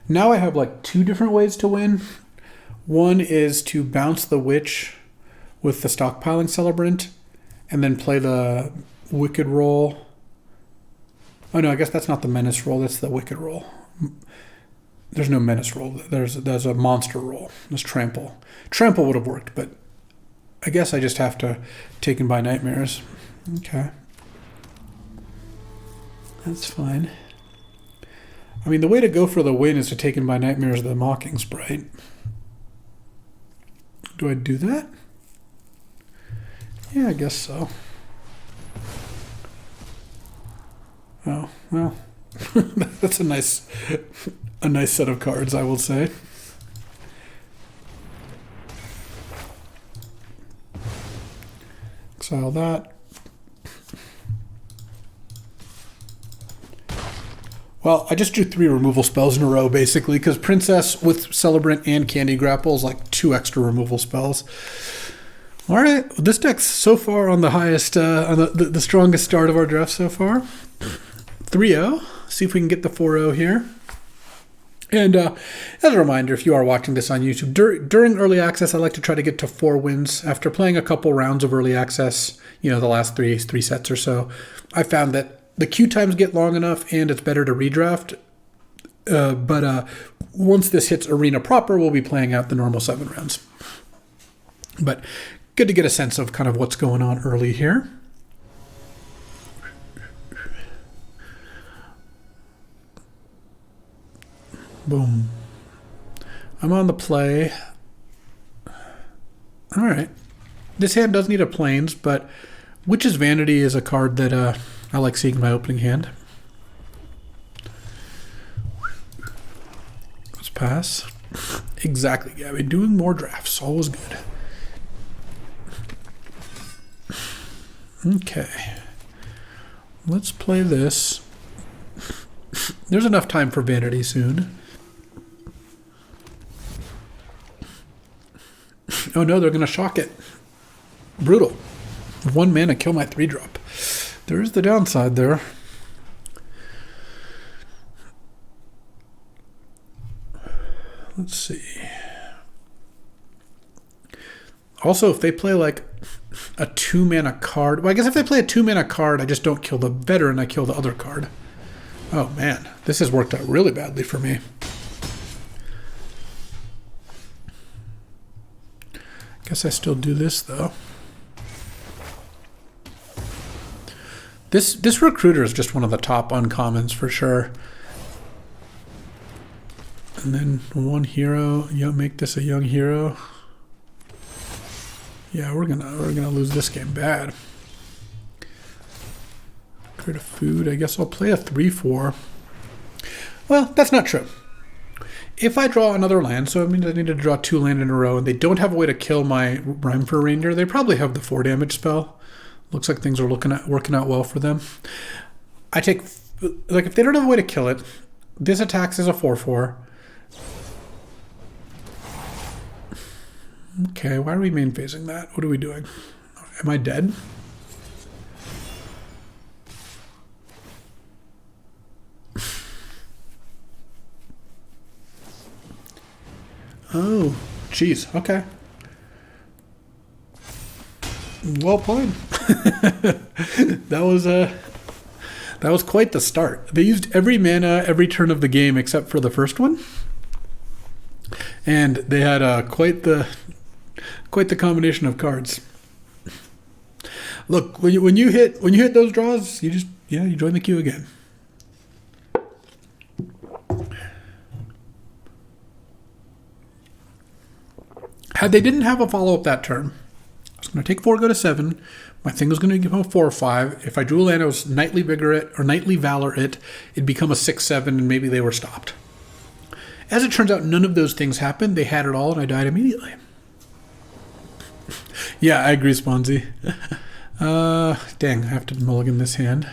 now I have like 2 different ways to win. One is to bounce the Witch with the Stockpiling Celebrant and then play the Wicked roll. Oh no, I guess that's not the Menace roll, that's the Wicked roll. There's no Menace roll, there's a Monster roll. There's Trample. Trample would have worked, but I guess I just have to Taken by Nightmares. Okay. That's fine. I mean, the way to go for the win is to Taken by Nightmares the Mocking Sprite. Do I do that? Yeah, I guess so. Oh, well, that's a nice set of cards, I will say. Exile that. Well, I just drew 3 removal spells in a row, basically, because Princess with Celebrant and Candy Grapple is like 2 extra removal spells. All right, well, this deck's so far on the highest, on the strongest start of our draft so far. 3-0. See if we can get the 4-0 here. And as a reminder, if you are watching this on YouTube, during early access, I like to try to get to 4 wins. After playing a couple rounds of early access, the last three sets or so, I found that the queue times get long enough and it's better to redraft. But once this hits arena proper, we'll be playing out the normal 7 rounds. But good to get a sense of kind of what's going on early here. Boom. I'm on the play. All right. This hand does need a Plains, but Witch's Vanity is a card that I like seeing in my opening hand. Let's pass. Exactly, Gabby. Doing more drafts. Always good. Okay. Let's play this. There's enough time for Vanity soon. Oh no, they're going to shock it. Brutal. 1 mana, kill my 3-drop. There's the downside there. Let's see. Also, if they play like a 2-mana card... Well, I guess if they play a 2-mana card, I just don't kill the veteran, I kill the other card. Oh man, this has worked out really badly for me. Guess I still do this though. This recruiter is just one of the top uncommons for sure. And then 1 hero, make this a young hero. Yeah, we're gonna lose this game bad. Create a food. I guess I'll play a 3/4. Well, that's not true. If I draw another land, so it means I need to draw 2 land in a row, and they don't have a way to kill my Rhyme for Reindeer, they probably have the 4 damage spell. Looks like things are working out well for them. I take, like, if they don't have a way to kill it, this attacks as a 4/4. Okay, why are we main phasing that? What are we doing? Am I dead? Oh, geez. Okay. Well played. That was quite the start. They used every mana every turn of the game except for the first one, and they had quite the combination of cards. Look, when you hit those draws, you join the queue again. Had they didn't have a follow-up that turn, I was going to take 4, go to 7. My thing was going to give him a 4 or 5. If I drew a land, it was Knightly Vigor it or Knightly Valor it. It'd become a 6/7, and maybe they were stopped. As it turns out, none of those things happened. They had it all, and I died immediately. Yeah, I agree, Sponzy. Dang, I have to mulligan this hand.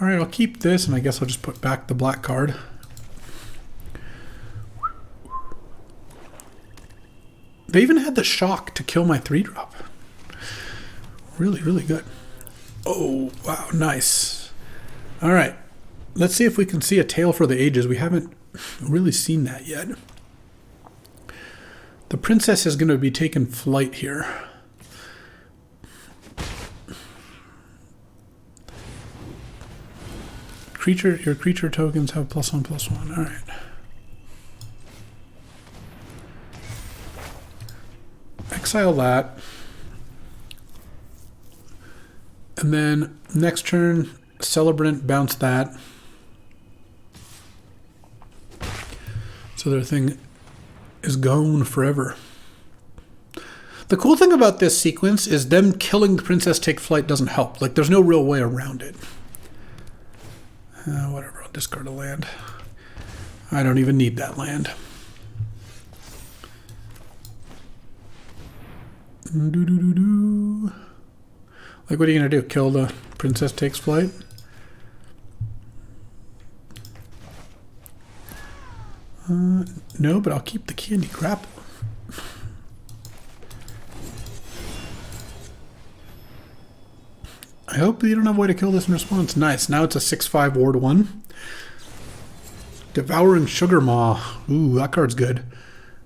All right, I'll keep this, and I guess I'll just put back the black card. They even had the shock to kill my 3-drop. Really, really good. Oh, wow, nice. All right, let's see if we can see a Tale for the Ages. We haven't really seen that yet. The princess is going to be taking flight here. Your creature tokens have +1/+1. All right. Exile that. And then next turn, Celebrant, bounce that. So their thing is gone forever. The cool thing about this sequence is them killing the Princess Take Flight doesn't help. Like, there's no real way around it. Whatever, I'll discard a land. I don't even need that land. Like, what are you going to do? Kill the Princess Takes Flight? No, but I'll keep the Candy Grapple. I hope you don't have a way to kill this in response. Nice. Now it's a 6/5 Ward 1. Devouring Sugar Maw. Ooh, that card's good.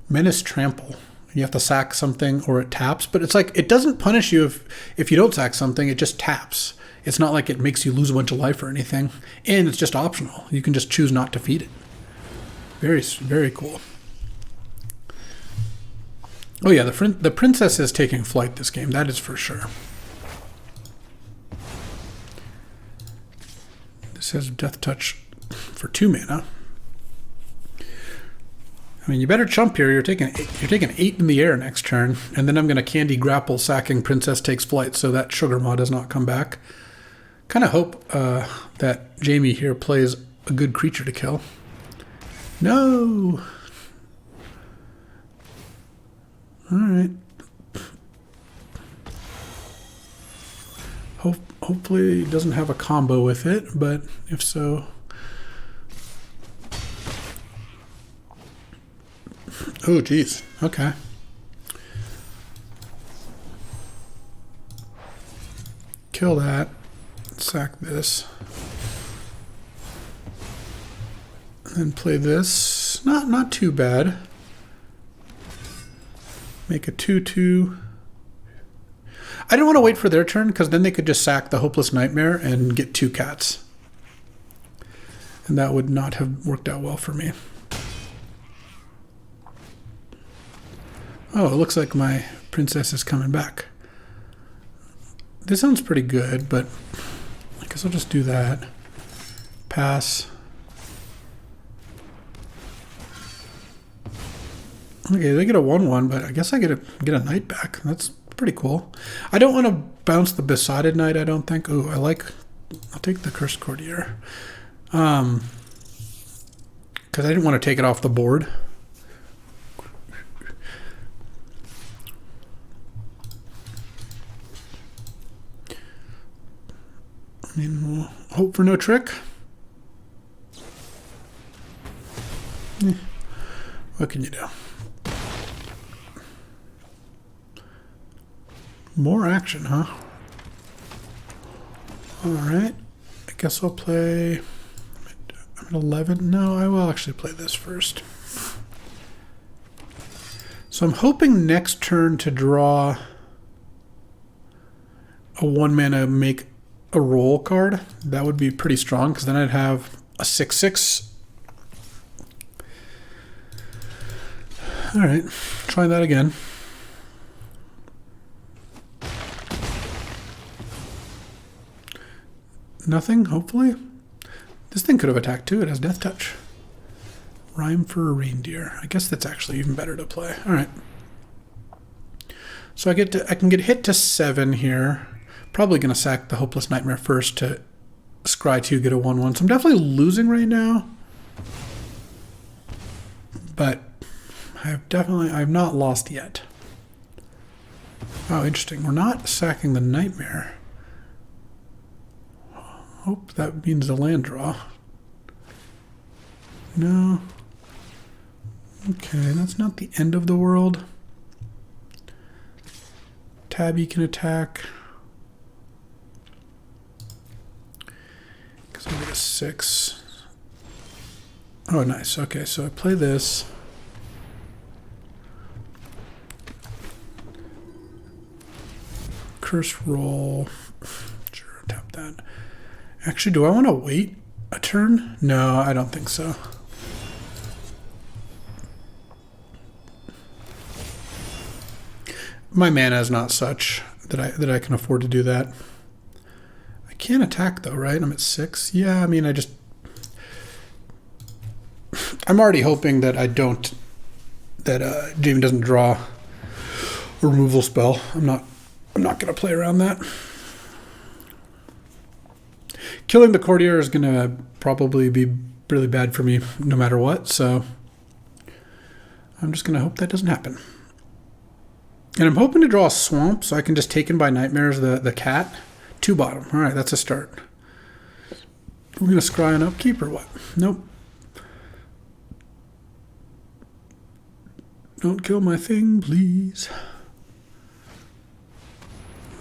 Menace Trample. You have to sack something or it taps, but it's like it doesn't punish you if you don't sack something, it just taps. It's not like it makes you lose a bunch of life or anything. And it's just optional. You can just choose not to feed it. Very, very cool. Oh yeah, the princess is taking flight this game, that is for sure. This has Death Touch for 2 mana. I mean, you better chump here. You're taking 8 in the air next turn, and then I'm going to Candy Grapple, sacking Princess Takes Flight, so that Sugar Maw does not come back. Kind of hope that Jamie here plays a good creature to kill. No. All right. Hopefully he doesn't have a combo with it, but if so. Oh, geez. Okay. Kill that. Sack this. And then play this. Not too bad. Make a 2/2. I didn't want to wait for their turn because then they could just sack the Hopeless Nightmare and get 2 cats. And that would not have worked out well for me. Oh, it looks like my princess is coming back. This sounds pretty good, but I guess I'll just do that. Pass. Okay, they get a 1/1, but I guess I get a knight back. That's pretty cool. I don't want to bounce the Besotted Knight, I don't think. Oh, I'll take the Cursed Courtier. Because I didn't want to take it off the board. I mean, we'll hope for no trick. What can you do? More action, huh? Alright. I guess I'll play... I'm at 11. No, I will actually play this first. So I'm hoping next turn to draw a 1-mana make a roll card. That would be pretty strong, because then I'd have a 6/6. Alright, try that again. Nothing, hopefully. This thing could have attacked too. It has Death Touch. Rhyme for a Reindeer. I guess that's actually even better to play. All right. So I can get hit to 7 here. Probably going to sack the Hopeless Nightmare first to scry 2, get a 1/1. So I'm definitely losing right now. But I've not lost yet. Oh, interesting. We're not sacking the Nightmare. Hope that means the land draw. No. Okay, that's not the end of the world. Tabby can attack. Because I get a 6. Oh, nice. Okay, so I play this. Curse roll. Sure, tap that. Actually, do I want to wait A turn? No, I don't think so. My mana is not such that I can afford to do that. I can't attack though, right? I'm at 6. Yeah, I mean, I'm already hoping that Jamie doesn't draw a removal spell. I'm not gonna play around that. Killing the courtier is gonna probably be really bad for me no matter what, so I'm just gonna hope that doesn't happen. And I'm hoping to draw a swamp so I can just Taken by Nightmares the cat. 2 bottom. All right, that's a start. We're going to scry an upkeep or what? Nope. Don't kill my thing, please.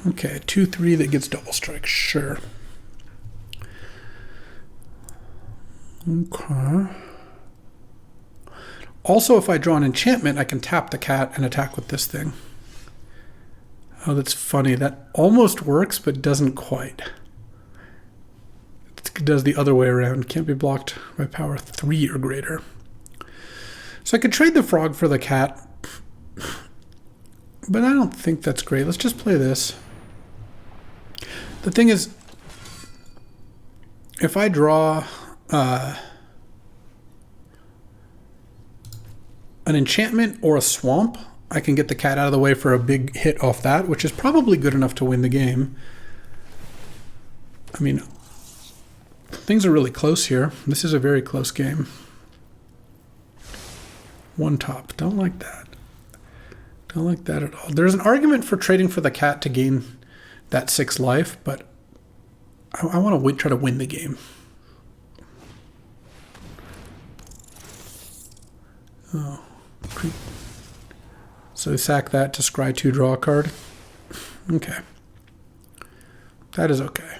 Okay, 2/3 that gets double strike. Sure. Okay. Also, if I draw an enchantment, I can tap the cat and attack with this thing. Oh, that's funny. That almost works, but doesn't quite. It does the other way around. Can't be blocked by power 3 or greater. So I could trade the frog for the cat, but I don't think that's great. Let's just play this. The thing is, if I draw an enchantment or a swamp, I can get the cat out of the way for a big hit off that, which is probably good enough to win the game. I mean, things are really close here. This is a very close game. 1 top. Don't like that. Don't like that at all. There's an argument for trading for the cat to gain that 6 life, but I want to try to win the game. Oh, creep. So sack that to scry 2, draw a card. Okay. That is okay.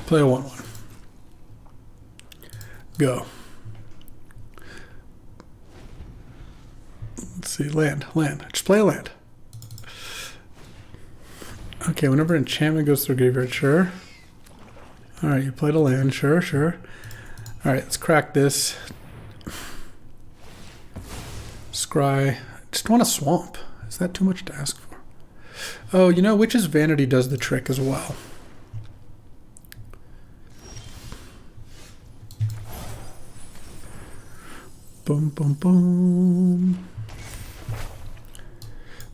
Play a 1/1. Go. Let's see, land. Just play a land. Okay, whenever enchantment goes through graveyard, sure. Alright, you played a land, sure. Alright, let's crack this. Scry. Just want a swamp. Is that too much to ask for? Oh, you know, Witch's Vanity does the trick as well. Boom, boom, boom.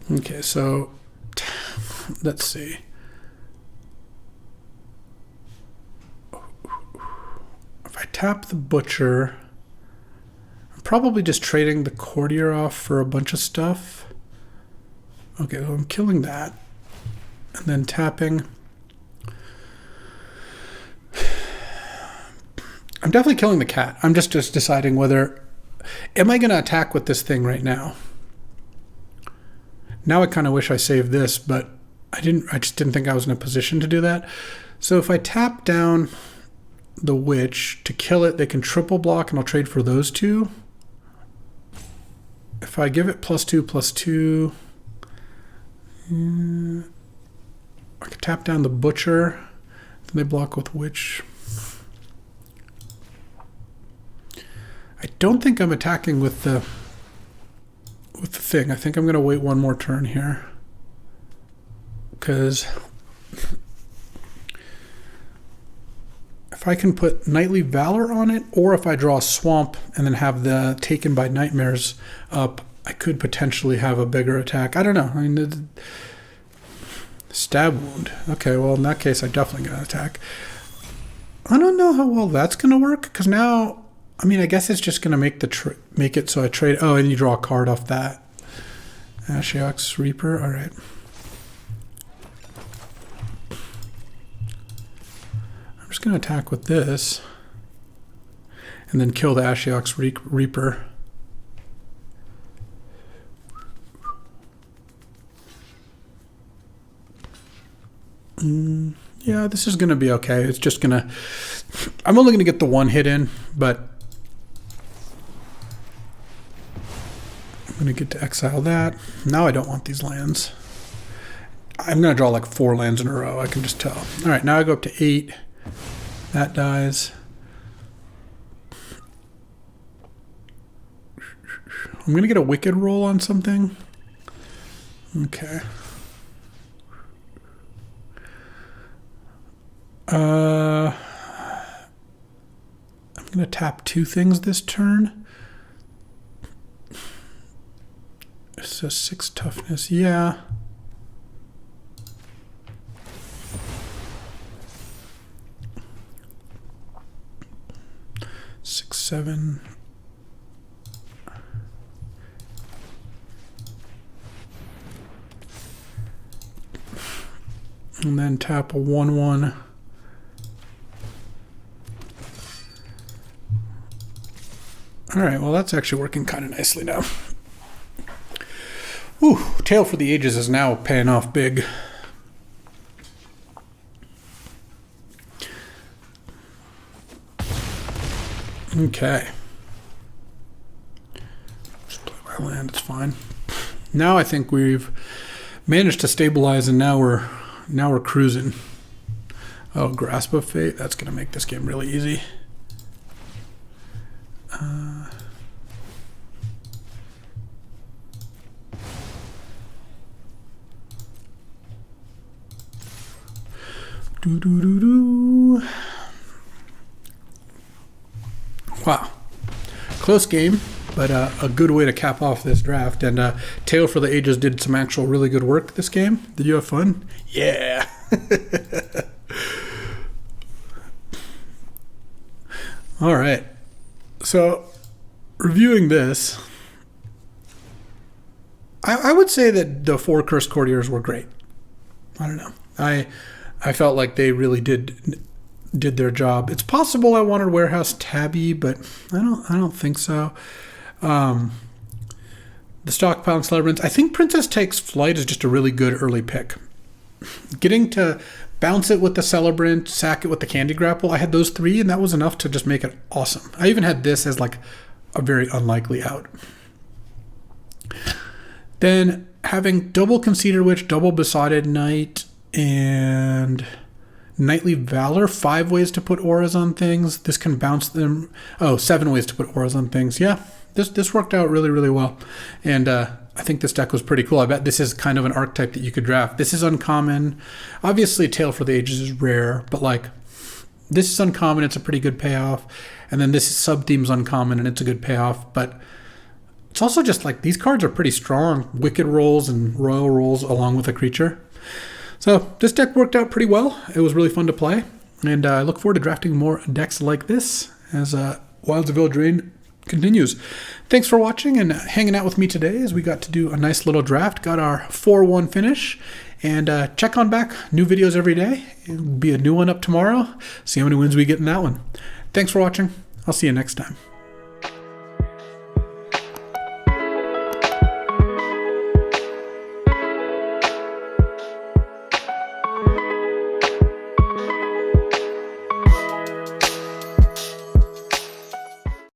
Okay, so let's see. If I tap the Butcher, I'm probably just trading the Courtier off for a bunch of stuff. Okay, so I'm killing that. And then tapping. I'm definitely killing the cat. I'm just deciding whether... Am I going to attack with this thing right now? Now I kind of wish I saved this, but I just didn't think I was in a position to do that. So if I tap down the Witch to kill it, they can triple block, and I'll trade for those 2. If I give it +2/+2, I can tap down the Butcher, then they block with Witch. I don't think I'm attacking with the thing. I think I'm going to wait 1 more turn here. Because if I can put Knightly Valor on it, or if I draw a swamp and then have the Taken by Nightmares up, I could potentially have a bigger attack. I don't know. I mean, stab wound. Okay, well, in that case, I'm definitely going to attack. I don't know how well that's going to work, because now... I mean, I guess it's just going to make it so I trade... Oh, and you draw a card off that. Ashiok's Reaper. All right. I'm just going to attack with this. And then kill the Ashiok's Reaper. Yeah, this is going to be okay. It's just going to... I'm only going to get the one hit in, but... I'm going to get to exile that. Now I don't want these lands. I'm going to draw like 4 lands in a row. I can just tell. All right, now I go up to 8. That dies. I'm going to get a wicked roll on something. Okay. I'm going to tap 2 things this turn. It says 6 toughness. Yeah. Six, 7. And then tap a 1/1. All right, well, that's actually working kind of nicely now. Ooh, Tale for the Ages is now paying off big. Okay. Just play my land, it's fine. Now I think we've managed to stabilize, and now we're cruising. Oh, Grasp of Fate, that's going to make this game really easy. Wow. Close game, but a good way to cap off this draft. And Tale for the Ages did some actual really good work this game. Did you have fun? Yeah. All right. So, reviewing this, I would say that the 4 Cursed Courtiers were great. I don't know. I felt like they really did their job. It's possible I wanted Warehouse Tabby, but I don't think so. The Stockpile Celebrants. I think Princess Takes Flight is just a really good early pick. Getting to bounce it with the Celebrant, sack it with the Candy Grapple. I had those 3, and that was enough to just make it awesome. I even had this as like a very unlikely out. Then having double Conceited Witch, double Besotted Knight, and Knightly Valor, 5 ways to put auras on things. This can bounce them. Oh, 7 ways to put auras on things. Yeah, this worked out really, really well. And I think this deck was pretty cool. I bet this is kind of an archetype that you could draft. This is uncommon. Obviously, Tale for the Ages is rare, but like this is uncommon. It's a pretty good payoff. And then this sub-theme's uncommon, and it's a good payoff. But it's also just like these cards are pretty strong. Wicked rolls and Royal rolls along with a creature. So this deck worked out pretty well. It was really fun to play, and I look forward to drafting more decks like this as Wilds of Eldraine continues. Thanks for watching and hanging out with me today as we got to do a nice little draft. Got our 4-1 finish, and check on back. New videos every day. It'll be a new one up tomorrow. See how many wins we get in that one. Thanks for watching. I'll see you next time.